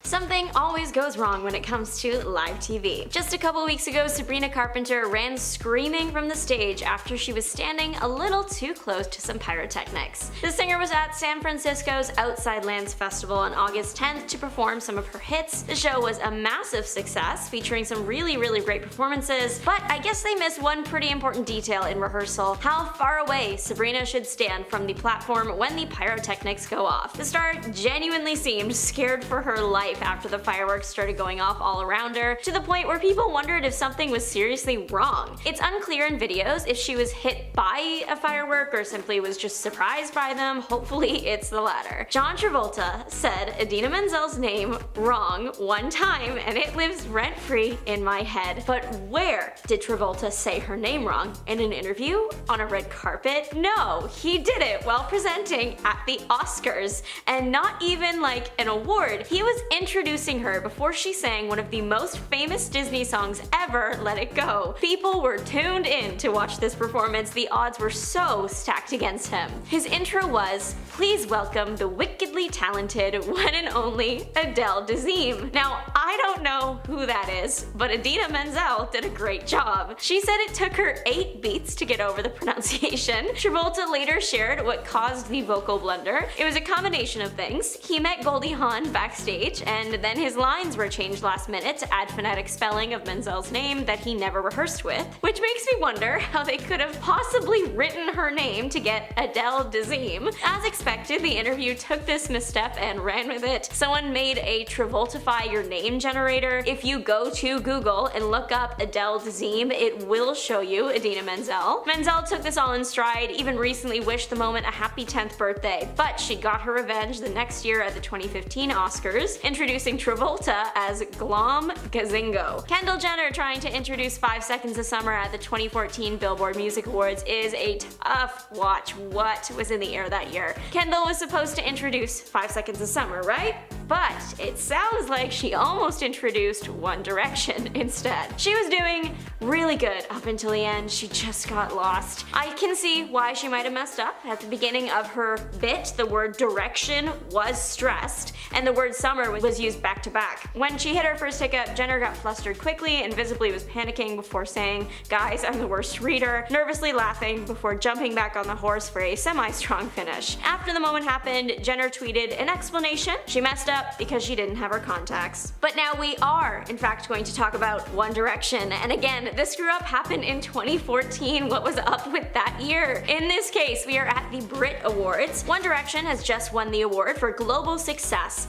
Something always goes wrong when it comes to live TV. Just a couple weeks ago, Sabrina Carpenter ran screaming from the stage after she was standing a little too close to some pyrotechnics. The singer was at San Francisco's Outside Lands Festival on August 10th to perform some of her hits. The show was a massive success, featuring some really great performances, but I guess they missed one pretty important detail in rehearsal: how far away Sabrina should stand from the platform when the pyrotechnics go off. The star genuinely seemed scared for her life after the fireworks started going off all around her, to the point where people wondered if something was seriously wrong. It's unclear in videos if she was hit by a firework or simply was just surprised by them. Hopefully it's the latter. John Travolta said Idina Menzel's name wrong one time and it lives rent-free in my head. But where did Travolta say her name wrong? In an interview? On a red carpet? No, he did it while presenting at the Oscars, and not even like an award. He was introducing her before she sang one of the most famous Disney songs ever, Let It Go. People were tuned in to watch this performance. The odds were so stacked against him. His intro was, "Please welcome the wickedly talented one and only Adele Dazeem." Now, I don't know who that is, but Idina Menzel did a great job. She said it took her 8 beats to get over the pronunciation. Travolta later shared what caused the vocal blunder. It was a combination of things. He met Goldie Hawn backstage, and then his lines were changed last minute to add phonetic spelling of Menzel's name that he never rehearsed with, which makes me wonder how they could have possibly written her name to get Adele Dazeem. As expected, the interview took this misstep and ran with it. Someone made a Travoltify your name generator. If you go to Google and look up Adele Dazeem, it will show you Idina Menzel. Menzel took this all in stride, even recently wished the moment a happy 10th birthday, but she got her revenge the next year at the 2015 Oscars, introducing Travolta as Glom Gazingo. Kendall Jenner trying to introduce 5 Seconds of Summer at the 2014 Billboard Music Awards is a tough watch. What was in the air that year? Kendall was supposed to introduce 5 Seconds of Summer, right? But it sounds like she almost introduced One Direction instead. She was doing really good up until the end. She just got lost. I can see why she might have messed up. At the beginning of her bit, the word direction was stressed, and the word summer was used back to back. When she hit her first hiccup, Jenner got flustered quickly and visibly was panicking before saying, "Guys, I'm the worst reader," nervously laughing before jumping back on the horse for a semi-strong finish. After the moment happened, Jenner tweeted an explanation. She messed up because she didn't have her contacts. But now we are, in fact, going to talk about One Direction. And again, this screw up happened in 2014. What was up with that year? In this case, we are at the Brit Awards. One Direction has just won the award for global success.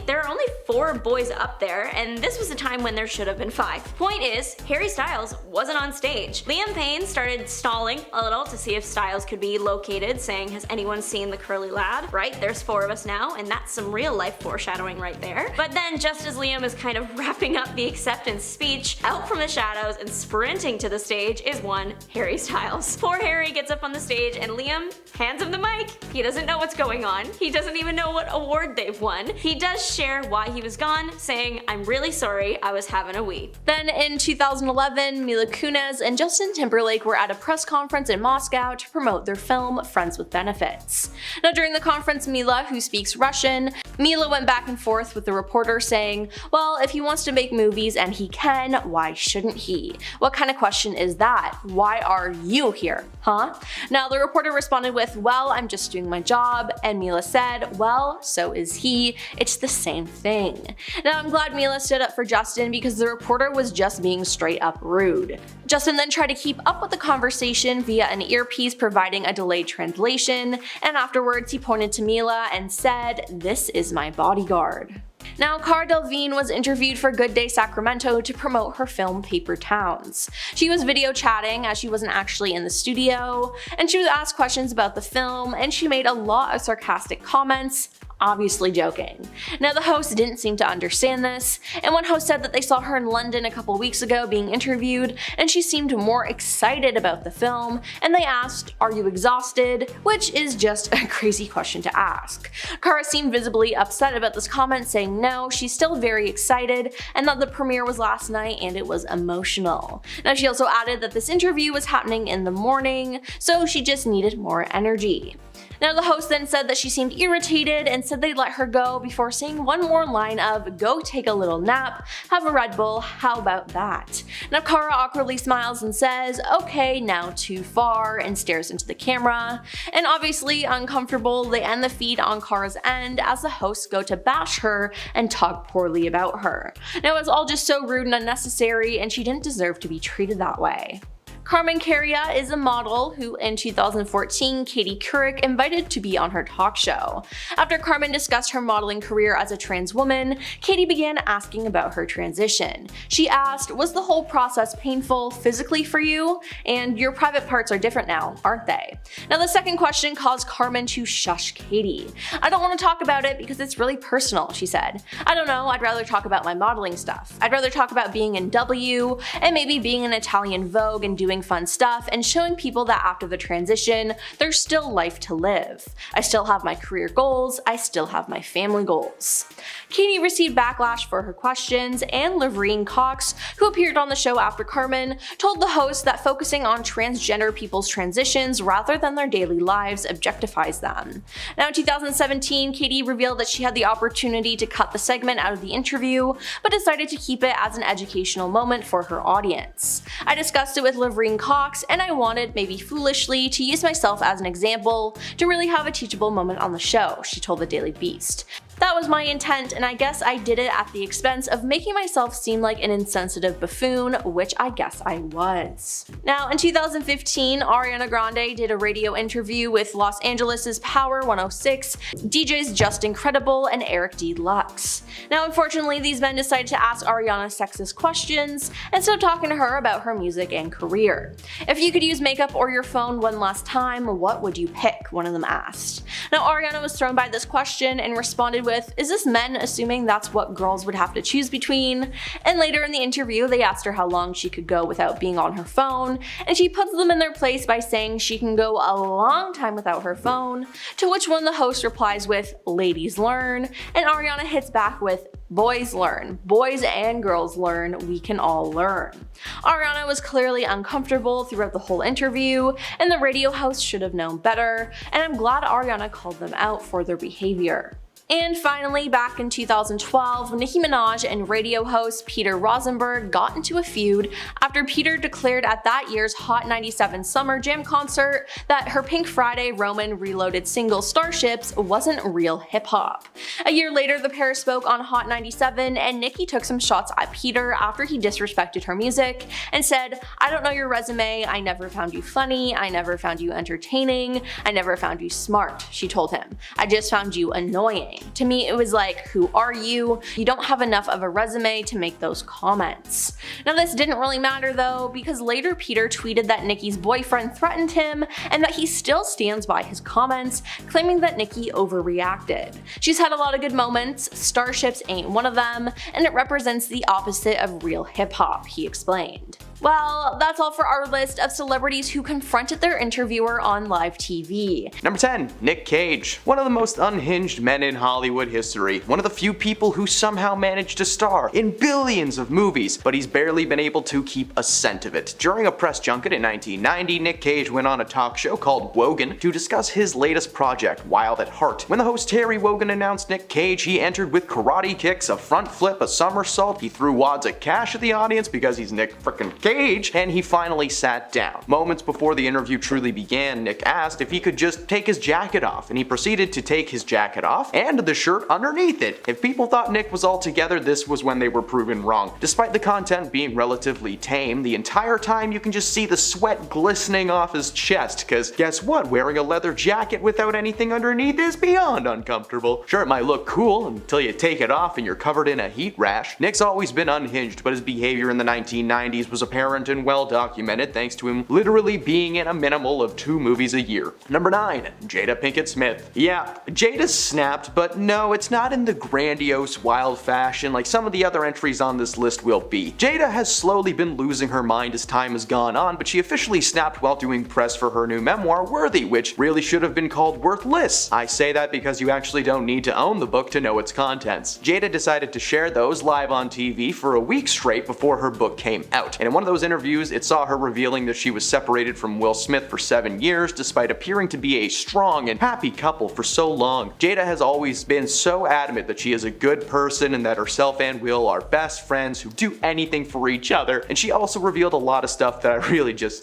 There are only 4 boys up there, and this was a time when there should have been 5. Point is, Harry Styles wasn't on stage. Liam Payne started stalling a little to see if Styles could be located, saying, "Has anyone seen the curly lad?" Right, there's 4 of us now, and that's some real life foreshadowing right there. But then, just as Liam is kind of wrapping up the acceptance speech, out from the shadows and sprinting to the stage is one Harry Styles. Poor Harry gets up on the stage and Liam hands him the mic. He doesn't know what's going on. He doesn't even know what award they've won. He does share why he was gone, saying, "I'm really sorry, I was having a wee." Then in 2011, Mila Kunis and Justin Timberlake were at a press conference in Moscow to promote their film Friends with Benefits. Now during the conference, Mila, who speaks Russian, Mila went back and forth with the reporter saying, "Well, if he wants to make movies and he can, why shouldn't he? What kind of question is that? Why are you here? Huh?" Now the reporter responded with, "Well, I'm just doing my job," and Mila said, "Well, so is he. It's the same thing." Now I'm glad Mila stood up for Justin because the reporter was just being straight up rude. Justin then tried to keep up with the conversation via an earpiece providing a delayed translation, and afterwards he pointed to Mila and said, "This is my bodyguard." Now, Cara Delevingne was interviewed for Good Day Sacramento to promote her film Paper Towns. She was video chatting as she wasn't actually in the studio, and she was asked questions about the film, and she made a lot of sarcastic comments, obviously joking. Now the host didn't seem to understand this, and one host said that they saw her in London a couple weeks ago being interviewed, and she seemed more excited about the film, and they asked, "Are you exhausted?" which is just a crazy question to ask. Cara seemed visibly upset about this comment, saying no, she's still very excited, and that the premiere was last night and it was emotional. Now she also added that this interview was happening in the morning, so she just needed more energy. Now the host then said that she seemed irritated and said they'd let her go before saying one more line of, "Go take a little nap, have a Red Bull, how about that?" Now Cara awkwardly smiles and says, "Okay, now too far," and stares into the camera. And obviously uncomfortable, they end the feed on Cara's end as the hosts go to bash her and talk poorly about her. Now it's all just so rude and unnecessary, and she didn't deserve to be treated that way. Carmen Carrea is a model who in 2014 Katie Couric invited to be on her talk show. After Carmen discussed her modeling career as a trans woman, Katie began asking about her transition. She asked, "Was the whole process painful physically for you? And your private parts are different now, aren't they?" Now the second question caused Carmen to shush Katie. "I don't want to talk about it because it's really personal," she said. "I don't know, I'd rather talk about my modeling stuff. I'd rather talk about being in W and maybe being in Italian Vogue and doing fun stuff and showing people that after the transition, there's still life to live. I still have my career goals, I still have my family goals." Katie received backlash for her questions, and Laverne Cox, who appeared on the show after Carmen, told the host that focusing on transgender people's transitions rather than their daily lives objectifies them. Now in 2017, Katie revealed that she had the opportunity to cut the segment out of the interview, but decided to keep it as an educational moment for her audience. "I discussed it with Laverne Cox, and I wanted, maybe foolishly, to use myself as an example to really have a teachable moment on the show," she told the Daily Beast. "That was my intent, and I guess I did it at the expense of making myself seem like an insensitive buffoon, which I guess I was." Now in 2015, Ariana Grande did a radio interview with Los Angeles' Power 106, DJs Just Incredible and Eric D. Lux. Now unfortunately, these men decided to ask Ariana sexist questions instead of talking to her about her music and career. "If you could use makeup or your phone one last time, what would you pick?" one of them asked. Now Ariana was thrown by this question and responded with, "Is this men assuming that's what girls would have to choose between?" And later in the interview, they asked her how long she could go without being on her phone, and she puts them in their place by saying she can go a long time without her phone, to which one the host replies with, "Ladies learn," and Ariana hits back with, "Boys learn. Boys and girls learn. We can all learn." Ariana was clearly uncomfortable throughout the whole interview, and the radio host should have known better, and I'm glad Ariana called them out for their behavior. And finally, back in 2012, Nicki Minaj and radio host Peter Rosenberg got into a feud after Peter declared at that year's Hot 97 Summer Jam concert that her Pink Friday Roman Reloaded single Starships wasn't real hip-hop. A year later, the pair spoke on Hot 97, and Nicki took some shots at Peter after he disrespected her music and said, "I don't know your resume, I never found you funny, I never found you entertaining, I never found you smart," she told him. "I just found you annoying." To me, it was like, who are you? You don't have enough of a resume to make those comments. Now this didn't really matter though, because later Peter tweeted that Nicki's boyfriend threatened him and that he still stands by his comments, claiming that Nicki overreacted. "She's had a lot of good moments, Starships ain't one of them, and it represents the opposite of real hip-hop," he explained. Well, that's all for our list of celebrities who confronted their interviewer on live TV. Number 10. Nick Cage. One of the most unhinged men in Hollywood history. One of the few people who somehow managed to star in billions of movies, but he's barely been able to keep a cent of it. During a press junket in 1990, Nick Cage went on a talk show called Wogan to discuss his latest project, Wild at Heart. When the host Terry Wogan announced Nick Cage, he entered with karate kicks, a front flip, a somersault, he threw wads of cash at the audience because he's Nick frickin' Cage, and he finally sat down. Moments before the interview truly began, Nick asked if he could just take his jacket off, and he proceeded to take his jacket off and the shirt underneath it. If people thought Nick was all together, this was when they were proven wrong. Despite the content being relatively tame, the entire time you can just see the sweat glistening off his chest, cause guess what? Wearing a leather jacket without anything underneath is beyond uncomfortable. Sure, it might look cool until you take it off and you're covered in a heat rash. Nick's always been unhinged, but his behavior in the 1990s was apparent and well documented thanks to him literally being in a minimal of 2 movies a year. Number 9. Jada Pinkett Smith. Yeah, Jada snapped, but no, it's not in the grandiose, wild fashion like some of the other entries on this list will be. Jada has slowly been losing her mind as time has gone on, but she officially snapped while doing press for her new memoir, Worthy, which really should have been called Worthless. I say that because you actually don't need to own the book to know its contents. Jada decided to share those live on TV for a week straight before her book came out, and in one of of those interviews, it saw her revealing that she was separated from Will Smith for 7 years despite appearing to be a strong and happy couple for so long. Jada has always been so adamant that she is a good person and that herself and Will are best friends who do anything for each other, and she also revealed a lot of stuff that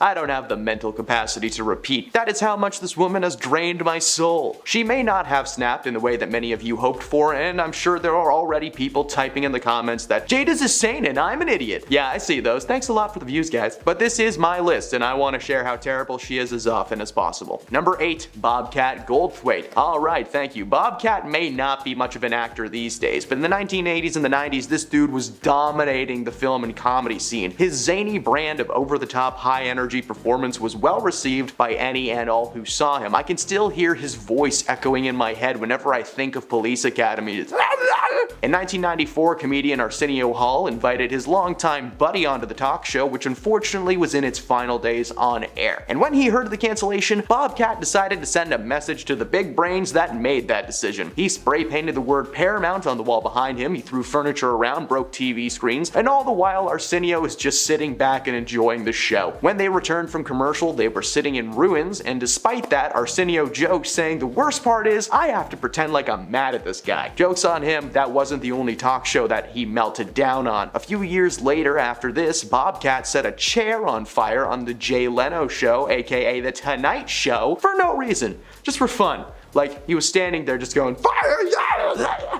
I don't have the mental capacity to repeat. That is how much this woman has drained my soul. She may not have snapped in the way that many of you hoped for, and I'm sure there are already people typing in the comments that Jada's insane and I'm an idiot. Yeah, I see those. Thanks a lot for the views, guys. But this is my list, and I want to share how terrible she is as often as possible. Number 8, Bobcat Goldthwait. Alright, thank you. Bobcat may not be much of an actor these days, but in the 1980s and the 90s, this dude was dominating the film and comedy scene. His zany brand of over-the-top, high-energy performance was well received by any and all who saw him. I can still hear his voice echoing in my head whenever I think of Police Academy. In 1994, comedian Arsenio Hall invited his longtime buddy onto the talk show, which unfortunately was in its final days on air. And when he heard of the cancellation, Bobcat decided to send a message to the big brains that made that decision. He spray painted the word Paramount on the wall behind him, he threw furniture around, broke TV screens, and all the while Arsenio was just sitting back and enjoying the show. When they returned from commercial, they were sitting in ruins, and despite that, Arsenio joked, saying, "The worst part is, I have to pretend like I'm mad at this guy." Joke's on him, that wasn't the only talk show that he melted down on. A few years later after this, Bobcat set a chair on fire on the Jay Leno show, aka The Tonight Show, for no reason, just for fun. Like, he was standing there just going, "Fire!"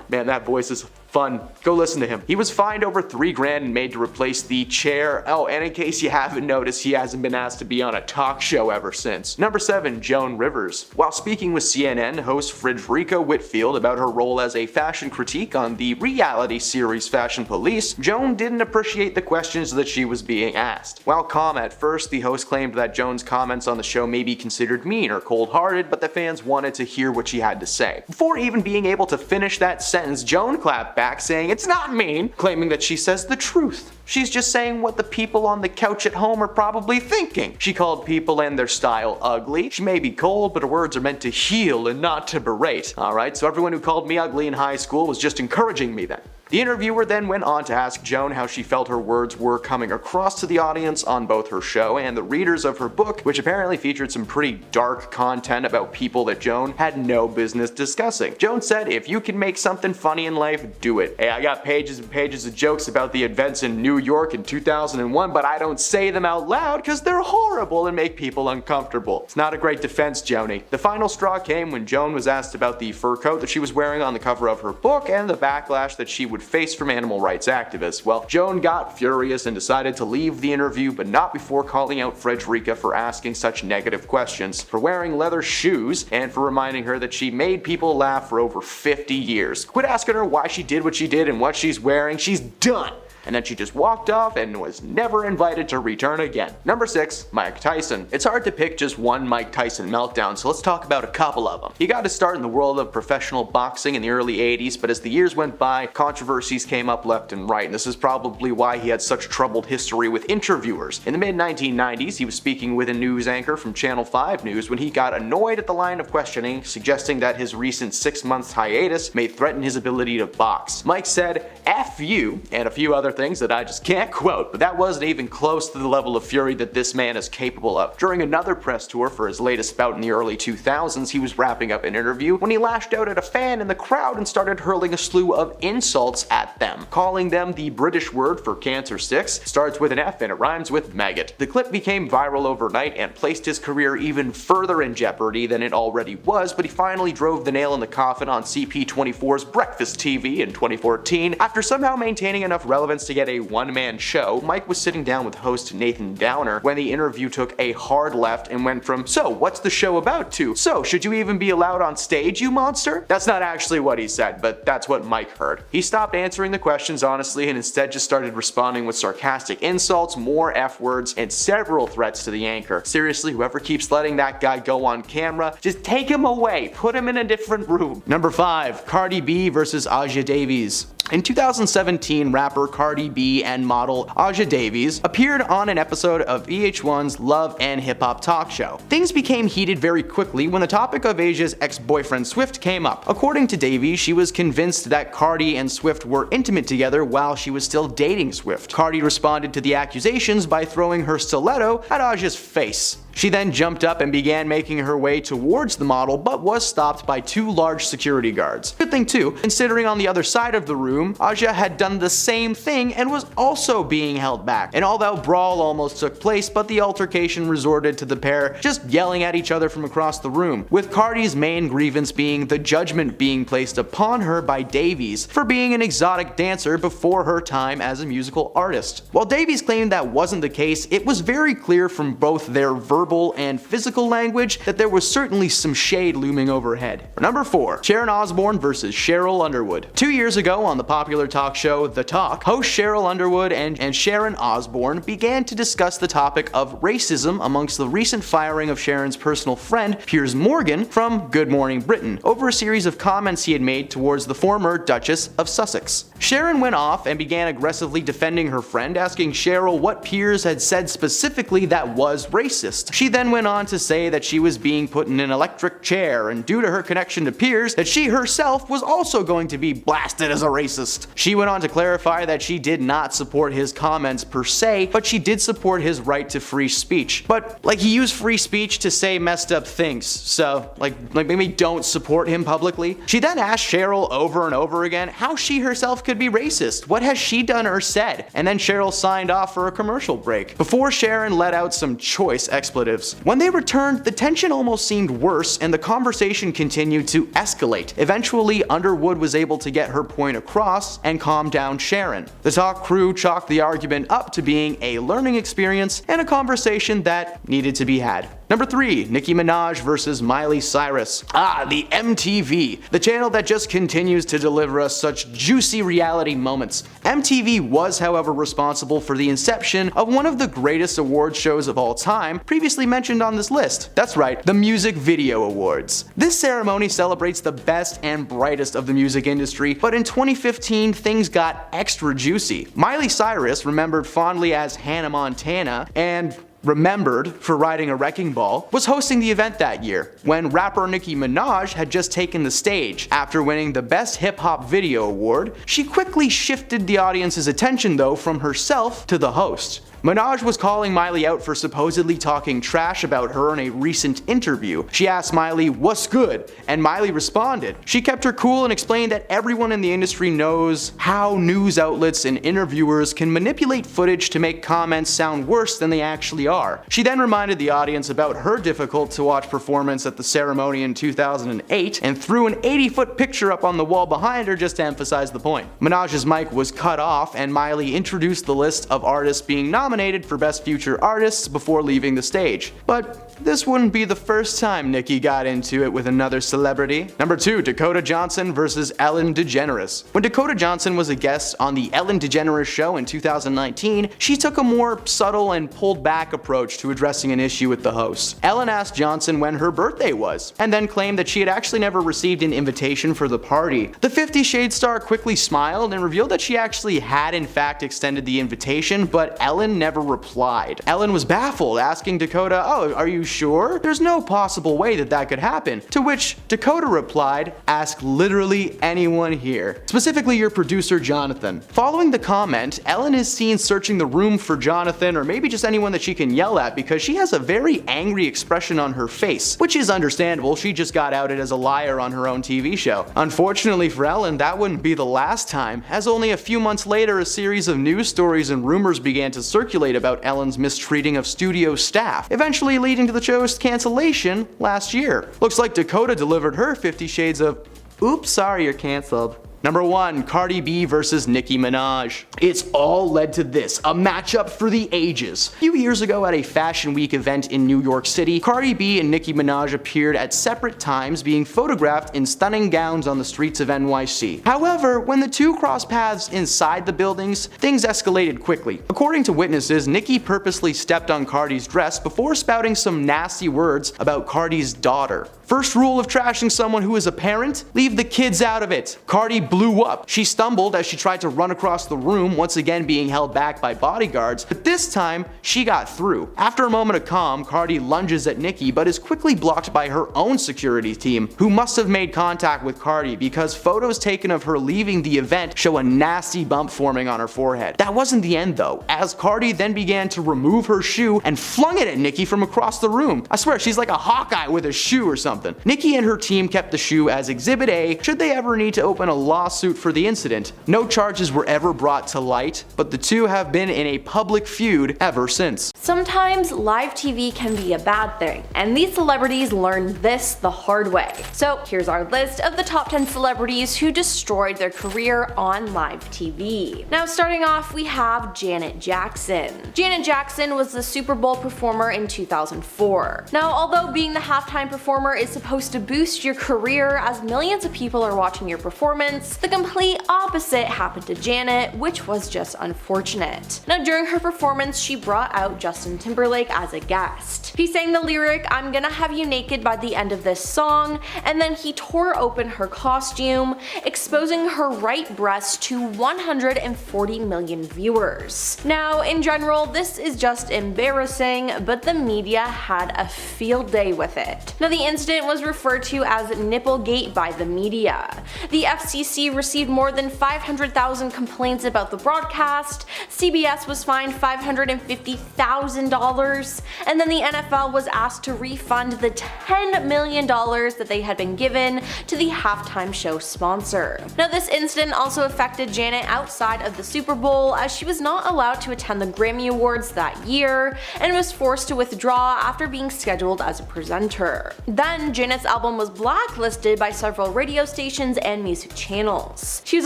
Man, that voice is fun. Go listen to him. He was fined over $3,000 and made to replace the chair. Oh, and in case you haven't noticed, he hasn't been asked to be on a talk show ever since. Number 7, Joan Rivers. While speaking with CNN host Frederica Whitfield about her role as a fashion critique on the reality series Fashion Police, Joan didn't appreciate the questions that she was being asked. While calm at first, the host claimed that Joan's comments on the show may be considered mean or cold-hearted, but the fans wanted to hear what she had to say. Before even being able to finish that sentence, Joan clapped back saying it's not mean, claiming that she says the truth. She's just saying what the people on the couch at home are probably thinking. She called people and their style ugly. She may be cold, but her words are meant to heal and not to berate. Alright, so everyone who called me ugly in high school was just encouraging me then. The interviewer then went on to ask Joan how she felt her words were coming across to the audience on both her show and the readers of her book, which apparently featured some pretty dark content about people that Joan had no business discussing. Joan said, "If you can make something funny in life, do it. Hey, I got pages and pages of jokes about the events in New York in 2001, but I don't say them out loud because they're horrible and make people uncomfortable." It's not a great defense, Joni. The final straw came when Joan was asked about the fur coat that she was wearing on the cover of her book and the backlash that she would face from animal rights activists. Well, Joan got furious and decided to leave the interview, but not before calling out Frederica for asking such negative questions, for wearing leather shoes, and for reminding her that she made people laugh for over 50 years. Quit asking her why she did what she did and what she's wearing. She's done. And then she just walked off and was never invited to return again. Number 6, Mike Tyson. It's hard to pick just one Mike Tyson meltdown, so let's talk about a couple of them. He got his start in the world of professional boxing in the early 80s, but as the years went by, controversies came up left and right, and this is probably why he had such troubled history with interviewers. In the mid-1990s, he was speaking with a news anchor from Channel 5 News when he got annoyed at the line of questioning, suggesting that his recent 6-month hiatus may threaten his ability to box. Mike said, "F you," and a few other things that I just can't quote, but that wasn't even close to the level of fury that this man is capable of. During another press tour for his latest bout in the early 2000s, he was wrapping up an interview when he lashed out at a fan in the crowd and started hurling a slew of insults at them, calling them the British word for cancer sticks, starts with an F and it rhymes with maggot. The clip became viral overnight and placed his career even further in jeopardy than it already was, but he finally drove the nail in the coffin on CP24's Breakfast TV in 2014. After somehow maintaining enough relevance to get a one-man show, Mike was sitting down with host Nathan Downer when the interview took a hard left and went from, "So, what's the show about?" to, "So, should you even be allowed on stage, you monster?" That's not actually what he said, but that's what Mike heard. He stopped answering the questions honestly and instead just started responding with sarcastic insults, more F-words, and several threats to the anchor. Seriously, whoever keeps letting that guy go on camera, just take him away, put him in a different room. Number 5, Cardi B versus Aja Davies. In 2017, rapper Cardi B and model Aja Davies appeared on an episode of VH1's Love and Hip Hop talk show. Things became heated very quickly when the topic of Asia's ex-boyfriend Swift came up. According to Davies, she was convinced that Cardi and Swift were intimate together while she was still dating Swift. Cardi responded to the accusations by throwing her stiletto at Aja's face. She then jumped up and began making her way towards the model, but was stopped by 2 large security guards. Good thing too, considering on the other side of the room, Aja had done the same thing and was also being held back. An all-out brawl almost took place, but the altercation resorted to the pair just yelling at each other from across the room, with Cardi's main grievance being the judgment being placed upon her by Davies for being an exotic dancer before her time as a musical artist. While Davies claimed that wasn't the case, it was very clear from both their verbal and physical language that there was certainly some shade looming overhead. Number 4. Sharon Osbourne vs. Cheryl Underwood. 2 years ago on the popular talk show The Talk, host Cheryl Underwood and Sharon Osbourne began to discuss the topic of racism amongst the recent firing of Sharon's personal friend Piers Morgan from Good Morning Britain over a series of comments he had made towards the former Duchess of Sussex. Sharon went off and began aggressively defending her friend, asking Cheryl what Piers had said specifically that was racist. She then went on to say that she was being put in an electric chair, and due to her connection to Piers, that she herself was also going to be blasted as a racist. She went on to clarify that she did not support his comments per se, but she did support his right to free speech. But he used free speech to say messed up things, so maybe don't support him publicly. She then asked Cheryl over and over again how she herself could be racist. What has she done or said? And then Cheryl signed off for a commercial break, before Sharon let out some choice expletives. When they returned, the tension almost seemed worse and the conversation continued to escalate. Eventually, Underwood was able to get her point across and calm down Sharon. The talk crew chalked the argument up to being a learning experience and a conversation that needed to be had. Number 3. Nicki Minaj vs. Miley Cyrus. The MTV, the channel that just continues to deliver us such juicy reality moments. MTV was, however, responsible for the inception of one of the greatest award shows of all time, previously mentioned on this list. That's right, the Music Video Awards. This ceremony celebrates the best and brightest of the music industry, but in 2015, things got extra juicy. Miley Cyrus, remembered fondly as Hannah Montana, and remembered for riding a wrecking ball, was hosting the event that year, when rapper Nicki Minaj had just taken the stage. After winning the Best Hip Hop Video Award, she quickly shifted the audience's attention though from herself to the host. Minaj was calling Miley out for supposedly talking trash about her in a recent interview. She asked Miley, "What's good?" and Miley responded. She kept her cool and explained that everyone in the industry knows how news outlets and interviewers can manipulate footage to make comments sound worse than they actually are. She then reminded the audience about her difficult-to-watch performance at the ceremony in 2008 and threw an 80-foot picture up on the wall behind her just to emphasize the point. Minaj's mic was cut off and Miley introduced the list of artists being nominated for Best Future Artists before leaving the stage. But this wouldn't be the first time Nicki got into it with another celebrity. Number 2. Dakota Johnson vs. Ellen DeGeneres. When Dakota Johnson was a guest on the Ellen DeGeneres Show in 2019, she took a more subtle and pulled back approach to addressing an issue with the host. Ellen asked Johnson when her birthday was, and then claimed that she had actually never received an invitation for the party. The 50 Shades star quickly smiled and revealed that she actually had in fact extended the invitation, but Ellen never replied. Ellen was baffled, asking Dakota, "Oh, are you sure? There's no possible way that could happen." To which Dakota replied, "Ask literally anyone here, specifically your producer Jonathan." Following the comment, Ellen is seen searching the room for Jonathan or maybe just anyone that she can yell at because she has a very angry expression on her face, which is understandable. She just got outed as a liar on her own TV show. Unfortunately for Ellen, that wouldn't be the last time, as only a few months later a series of news stories and rumors began to circulate about Ellen's mistreating of studio staff, eventually leading to the show's cancellation last year. Looks like Dakota delivered her 50 Shades of, "Oops, sorry, you're canceled." Number 1. Cardi B vs. Nicki Minaj. It's all led to this, a matchup for the ages. A few years ago at a Fashion Week event in New York City, Cardi B and Nicki Minaj appeared at separate times being photographed in stunning gowns on the streets of NYC. However, when the two crossed paths inside the buildings, things escalated quickly. According to witnesses, Nicki purposely stepped on Cardi's dress before spouting some nasty words about Cardi's daughter. First rule of trashing someone who is a parent: leave the kids out of it. Cardi blew up. She stumbled as she tried to run across the room, once again being held back by bodyguards, but this time she got through. After a moment of calm, Cardi lunges at Nicki but is quickly blocked by her own security team, who must have made contact with Cardi because photos taken of her leaving the event show a nasty bump forming on her forehead. That wasn't the end though, as Cardi then began to remove her shoe and flung it at Nicki from across the room. I swear she's like a Hawkeye with a shoe or something. Nicki and her team kept the shoe as Exhibit A should they ever need to open a lawsuit for the incident. No charges were ever brought to light, but the two have been in a public feud ever since. Sometimes live TV can be a bad thing, and these celebrities learned this the hard way. So here's our list of the top 10 celebrities who destroyed their career on live TV. Now starting off, we have Janet Jackson. Janet Jackson was the Super Bowl performer in 2004. Now although being the halftime performer is supposed to boost your career as millions of people are watching your performance, the complete opposite happened to Janet, which was just unfortunate. Now during her performance, she brought out Justin Timberlake as a guest. He sang the lyric, "I'm gonna have you naked by the end of this song," and then he tore open her costume, exposing her right breast to 140 million viewers. Now in general, this is just embarrassing, but the media had a field day with it. Now the incident was referred to as Nipplegate by the media. The FCC received more than 500,000 complaints about the broadcast, CBS was fined $550,000, and then the NFL was asked to refund the $10 million that they had been given to the halftime show sponsor. Now this incident also affected Janet outside of the Super Bowl, as she was not allowed to attend the Grammy Awards that year and was forced to withdraw after being scheduled as a presenter. Then Janet's album was blacklisted by several radio stations and music channels. She was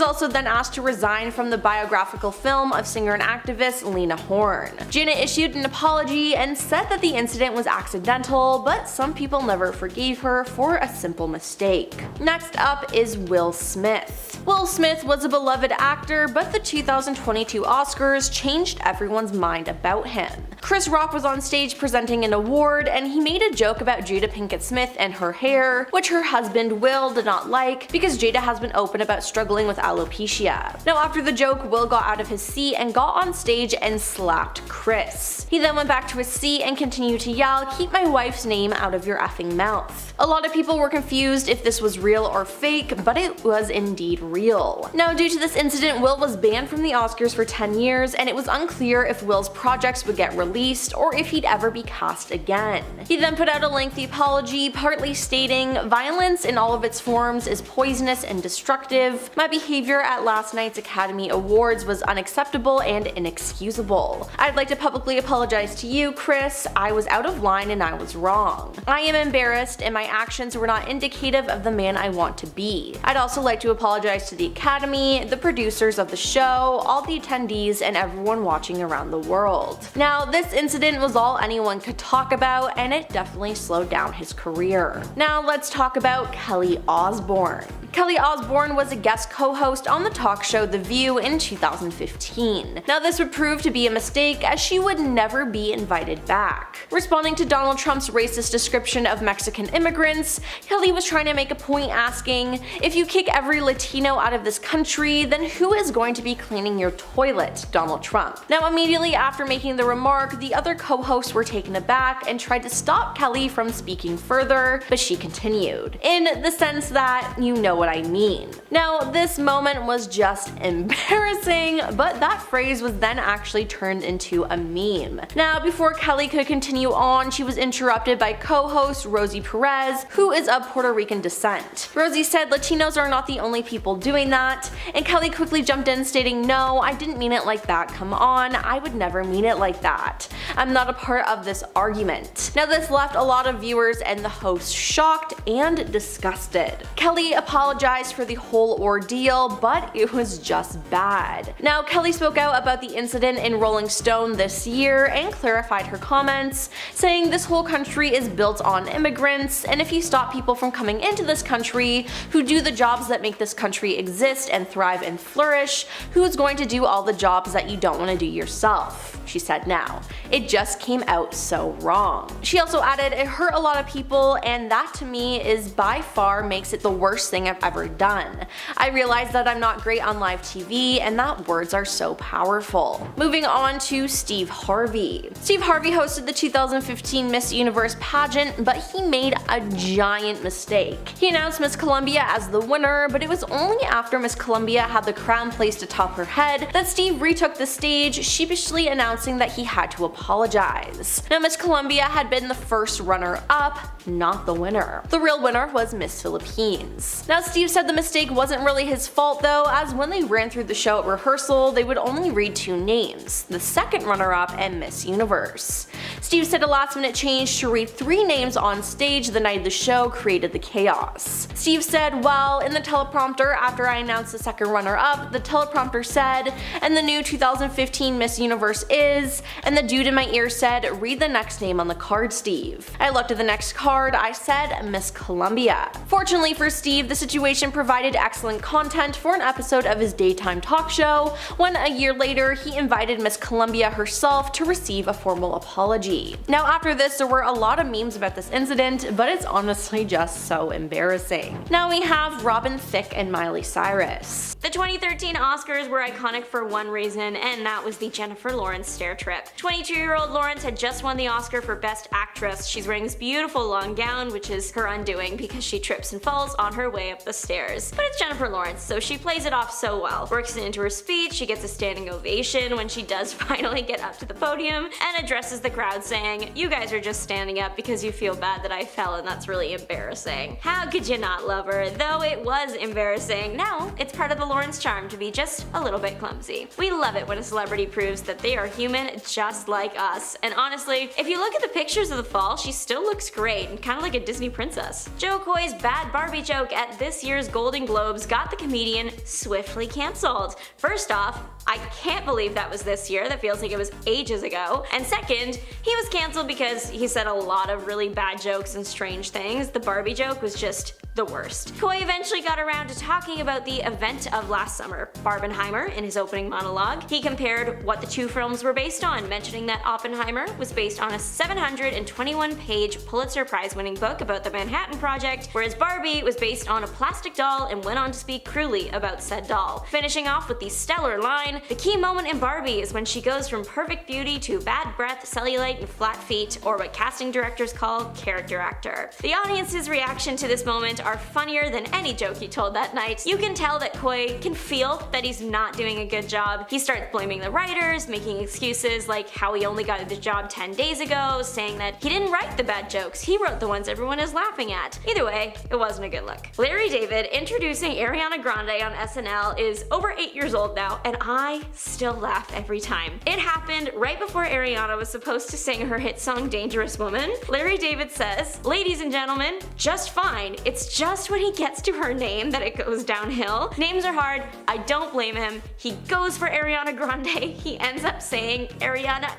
also then asked to resign from the biographical film of singer and activist Lena Horne. Janet issued an apology and said that the incident was accidental, but some people never forgave her for a simple mistake. Next up is Will Smith. Will Smith was a beloved actor, but the 2022 Oscars changed everyone's mind about him. Chris Rock was on stage presenting an award, and he made a joke about Jada Pinkett Smith and her hair, which her husband Will did not like because Jada has been open about struggling with alopecia. Now after the joke, Will got out of his seat and got on stage and slapped Chris. He then went back to his seat and continued to yell, "Keep my wife's name out of your effing mouth." A lot of people were confused if this was real or fake, but it was indeed real. Now due to this incident, Will was banned from the Oscars for 10 years, and it was unclear if Will's projects would get released or if he'd ever be cast again. He then put out a lengthy apology, partly stating, "Violence in all of its forms is poisonous and destructive. My behavior at last night's Academy Awards was unacceptable and inexcusable. I'd like to publicly apologize to you, Chris. I was out of line and I was wrong. I am embarrassed and my actions were not indicative of the man I want to be. I'd also like to apologize to the Academy, the producers of the show, all the attendees, and everyone watching around the world." Now this incident was all anyone could talk about, and it definitely slowed down his career. Now let's talk about Kelly Osbourne. Kelly Osbourne was a guest co-host on the talk show The View in 2015. Now this would prove to be a mistake, as she would never be invited back. Responding to Donald Trump's racist description of Mexican immigrants, Kelly was trying to make a point asking, "If you kick every Latino out of this country, then who is going to be cleaning your toilet, Donald Trump?" Now immediately after making the remark, the other co-hosts were taken aback and tried to stop Kelly from speaking further, but she continued, in the sense that you know what I mean. Now this moment was just embarrassing, but that phrase was then actually turned into a meme. Now before Kelly could continue on, she was interrupted by co-host Rosie Perez, who is of Puerto Rican descent. Rosie said Latinos are not the only people doing that, and Kelly quickly jumped in stating, "No, I didn't mean it like that, come on, I would never mean it like that. I'm not a part of this argument." Now this left a lot of viewers and the host shocked and disgusted. Kelly apologized for the whole ordeal, but it was just bad. Now Kelly spoke out about the incident in Rolling Stone this year and clarified her comments, saying this whole country is built on immigrants, and if you stop people from coming into this country who do the jobs that make this country exist and thrive and flourish, who's going to do all the jobs that you don't want to do yourself? she said now. It just came out so wrong. She also added, it hurt a lot of people, and that to me is by far makes it the worst thing I've ever done. I realize that I'm not great on live TV and that words are so powerful. Moving on to Steve Harvey. Steve Harvey hosted the 2015 Miss Universe pageant, but he made a giant mistake. He announced Miss Columbia as the winner, but it was only after Miss Columbia had the crown placed atop her head that Steve retook the stage, sheepishly announcing that he had to apologize. Now, Miss Columbia had been the first runner-up, not the winner. The real winner was Miss Philippines. Now, Steve said the mistake wasn't really his fault though, as when they ran through the show at rehearsal, they would only read two names, the second runner-up and Miss Universe. Steve said a last-minute change to read three names on stage the night of the show created the chaos. Steve said, well, in the teleprompter after I announced the second runner-up, the teleprompter said, and the new 2015 Miss Universe is, and the dude in my ear said, read the next name on the card, Steve. I looked at the next card, I said, Miss Columbia. Fortunately for Steve, the situation provided excellent content for an episode of his daytime talk show, when a year later he invited Miss Columbia herself to receive a formal apology. Now, after this, there were a lot of memes about this incident, but it's honestly just so embarrassing. Now we have Robin Thicke and Miley Cyrus. The 2013 Oscars were iconic for one reason, and that was the Jennifer Lawrence stair trip. 22-year-old Lawrence had just won the Oscar for Best Actress. She's wearing this beautiful long gown, which is her undoing because she trips and falls on her way up the stairs. But it's Jennifer Lawrence, so she plays it off so well. Works it into her speech, she gets a standing ovation when she does finally get up to the podium, and addresses the crowd saying, you guys are just standing up because you feel bad that I fell and that's really embarrassing. How could you not love her? Though it was embarrassing, now it's part of the Lawrence charm to be just a little bit clumsy. We love it when a celebrity proves that they are human just like us, and honestly, if you look at the pictures of the fall, she still looks great and kinda like a Disney princess. Joe Coy's bad Barbie joke at this year's Golden Globes got the comedian swiftly cancelled. First off, I can't believe that was this year, that feels like it was ages ago. And second, he was cancelled because he said a lot of really bad jokes and strange things. The Barbie joke was just the worst. Coy eventually got around to talking about the event of last summer, Barbenheimer, in his opening monologue. He compared what the two films were based on, mentioning that Oppenheimer was based on a 721-page Pulitzer Prize-winning book about the Manhattan Project, whereas Barbie was based on a plastic doll and went on to speak cruelly about said doll. Finishing off with the stellar line, the key moment in Barbie is when she goes from perfect beauty to bad breath, cellulite, and flat feet, or what casting directors call character actor. The audience's reaction to this moment are funnier than any joke he told that night. You can tell that Coy can feel that he's not doing a good job. He starts blaming the writers, making excuses like how he only got the job 10 days ago, saying that he didn't write the bad jokes, he wrote the ones everyone is laughing at. Either way, it wasn't a good look. Larry David introducing Ariana Grande on SNL is over 8 years old now, and I still laugh every time. It happened right before Ariana was supposed to sing her hit song Dangerous Woman. Larry David says, ladies and gentlemen, just fine. It's just when he gets to her name that it goes downhill. Names are hard, I don't blame him. He goes for Ariana Grande, he ends up saying Ariana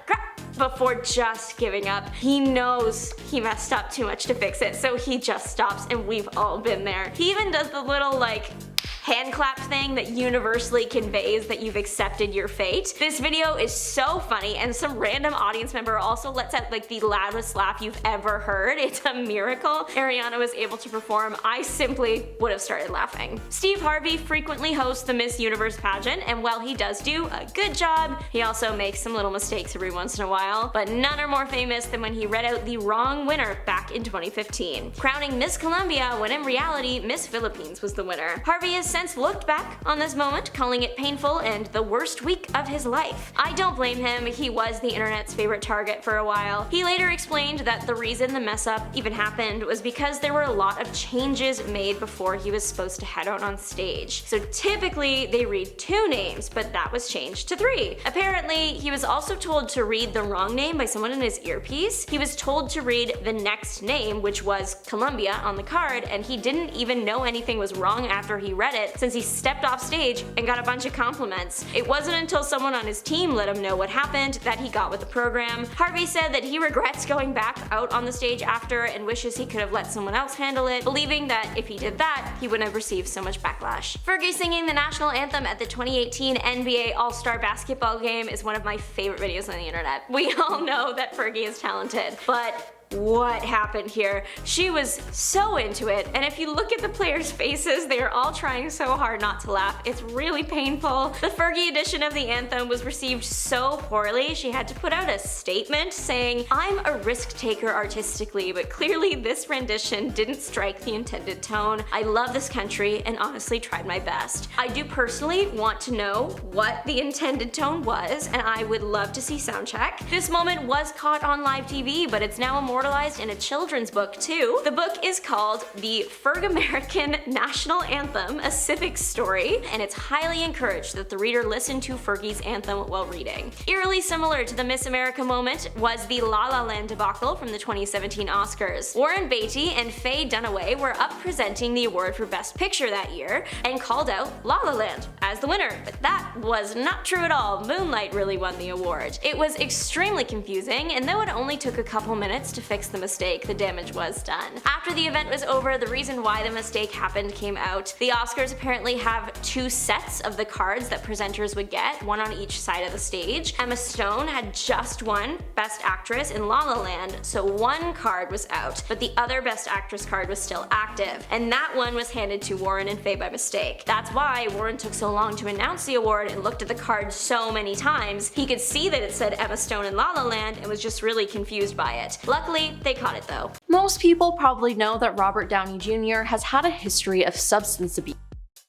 before just giving up. He knows he messed up too much to fix it, so he just stops, and we've all been there. He even does the little hand clap thing that universally conveys that you've accepted your fate. This video is so funny, and some random audience member also lets out the loudest laugh you've ever heard. It's a miracle Ariana was able to perform. I simply would have started laughing. Steve Harvey frequently hosts the Miss Universe pageant, and while he does do a good job, he also makes some little mistakes every once in a while, but none are more famous than when he read out the wrong winner back in 2015, crowning Miss Columbia when in reality Miss Philippines was the winner. Harvey has since looked back on this moment, calling it painful and the worst week of his life. I don't blame him, he was the internet's favorite target for a while. He later explained that the reason the mess up even happened was because there were a lot of changes made before he was supposed to head out on stage. So typically they read 2 names, but that was changed to 3. Apparently, he was also told to read the wrong name by someone in his earpiece. He was told to read the next name, which was Columbia, on the card, and he didn't even know anything was wrong after he read it, it since he stepped off stage and got a bunch of compliments. It wasn't until someone on his team let him know what happened that he got with the program. Harvey said that he regrets going back out on the stage after and wishes he could have let someone else handle it, believing that if he did that, he wouldn't have received so much backlash. Fergie singing the national anthem at the 2018 NBA All-Star Basketball game is one of my favorite videos on the internet. We all know that Fergie is talented, but what happened here? She was so into it, and if you look at the players' faces, they are all trying so hard not to laugh. It's really painful. The Fergie edition of the anthem was received so poorly, she had to put out a statement saying, "I'm a risk taker artistically, but clearly this rendition didn't strike the intended tone. I love this country and honestly tried my best. I do personally want to know what the intended tone was, and I would love to see soundcheck." This moment was caught on live TV, but it's now immortalized in a children's book too. The book is called The Ferg-American National Anthem, A Civic Story, and it's highly encouraged that the reader listen to Fergie's anthem while reading. Eerily similar to the Miss America moment was the La La Land debacle from the 2017 Oscars. Warren Beatty and Faye Dunaway were up presenting the award for Best Picture that year and called out La La Land as the winner, but that was not true at all. Moonlight really won the award. It was extremely confusing, and though it only took a couple minutes to fix the mistake, the damage was done. After the event was over, the reason why the mistake happened came out. The Oscars apparently have 2 sets of the cards that presenters would get, one on each side of the stage. Emma Stone had just won Best Actress in La La Land, so one card was out, but the other Best Actress card was still active, and that one was handed to Warren and Faye by mistake. That's why Warren took so long to announce the award and looked at the card so many times. He could see that it said Emma Stone in La La Land and was just really confused by it. Luckily, they caught it though. Most people probably know that Robert Downey Jr. has had a history of substance abuse.